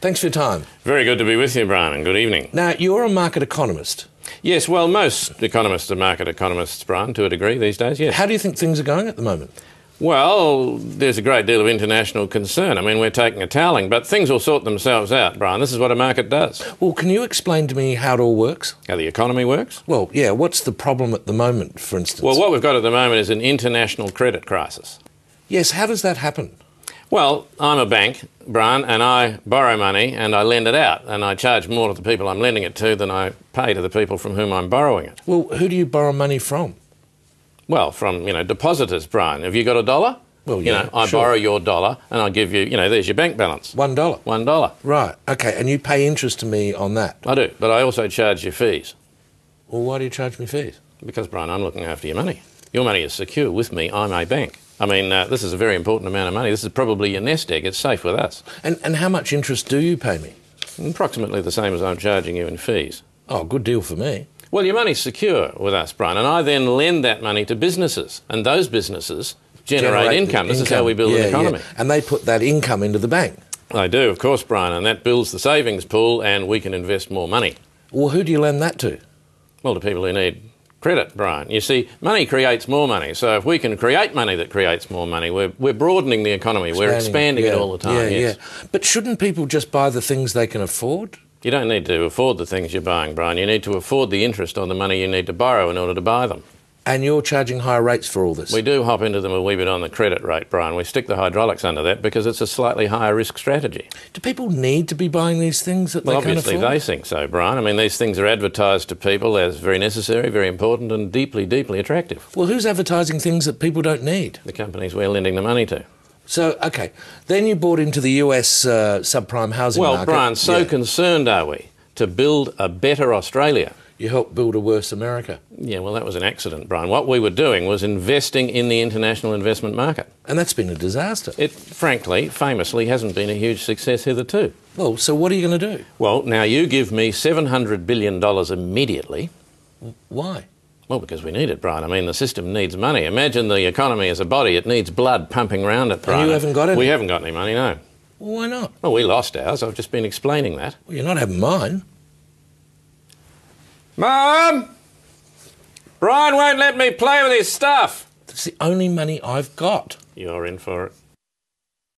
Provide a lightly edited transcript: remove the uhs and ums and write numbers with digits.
Thanks for your time. Very good to be with you, Brian, and good evening. Now, you're a market economist. Yes, well, most economists are market economists, Brian, to a degree these days, yes. How do you think things are going at the moment? Well, there's a great deal of international concern. I mean, we're taking a toweling, but things will sort themselves out, Brian. This is what a market does. Well, can you explain to me how it all works? How the economy works? Well, yeah, what's the problem at the moment, for instance? Well, what we've got at the moment is an international credit crisis. Yes, how does that happen? Well, I'm a bank, Brian, and I borrow money and I lend it out, and I charge more to the people I'm lending it to than I pay to the people from whom I'm borrowing it. Well, who do you borrow money from? Well, from, depositors, Brian. Have you got a dollar? Well, yeah, I borrow your dollar and I give you, there's your bank balance. $1? $1. Right, OK, and you pay interest to me on that? I do, but I also charge you fees. Well, why do you charge me fees? Because, Brian, I'm looking after your money. Your money is secure with me. I'm a bank. I mean, this is a very important amount of money. This is probably your nest egg. It's safe with us. And how much interest do you pay me? Approximately the same as I'm charging you in fees. Oh, good deal for me. Well, your money's secure with us, Brian, and I then lend that money to businesses, and those businesses generate income. This is how we build an economy. Yeah. And they put that income into the bank? They do, of course, Brian, and that builds the savings pool and we can invest more money. Well, who do you lend that to? Well, to people who need credit, Brian. You see, money creates more money, so if we can create money that creates more money, we're broadening the economy, we're expanding it all the time. Yes. But shouldn't people just buy the things they can afford? You don't need to afford the things you're buying, Brian. You need to afford the interest on the money you need to borrow in order to buy them. And you're charging higher rates for all this? We do hop into them a wee bit on the credit rate, Brian. We stick the hydraulics under that because it's a slightly higher risk strategy. Do people need to be buying these things that they can't afford? Well, obviously they think so, Brian. I mean, these things are advertised to people as very necessary, very important and deeply, deeply attractive. Well, who's advertising things that people don't need? The companies we're lending the money to. So, OK, then you bought into the US subprime housing market. Well, Brian, so concerned are we to build a better Australia. You helped build a worse America. Yeah, well, that was an accident, Brian. What we were doing was investing in the international investment market. And that's been a disaster. It, frankly, famously, hasn't been a huge success hitherto. Well, so what are you going to do? Well, now you give me $700 billion immediately. Why? Well, because we need it, Brian. I mean, the system needs money. Imagine the economy as a body. It needs blood pumping around it, Brian. And you haven't got any? We haven't got any money, no. Well, why not? Well, we lost ours. I've just been explaining that. Well, you're not having mine. Mum! Brian won't let me play with his stuff. That's the only money I've got. You're in for it.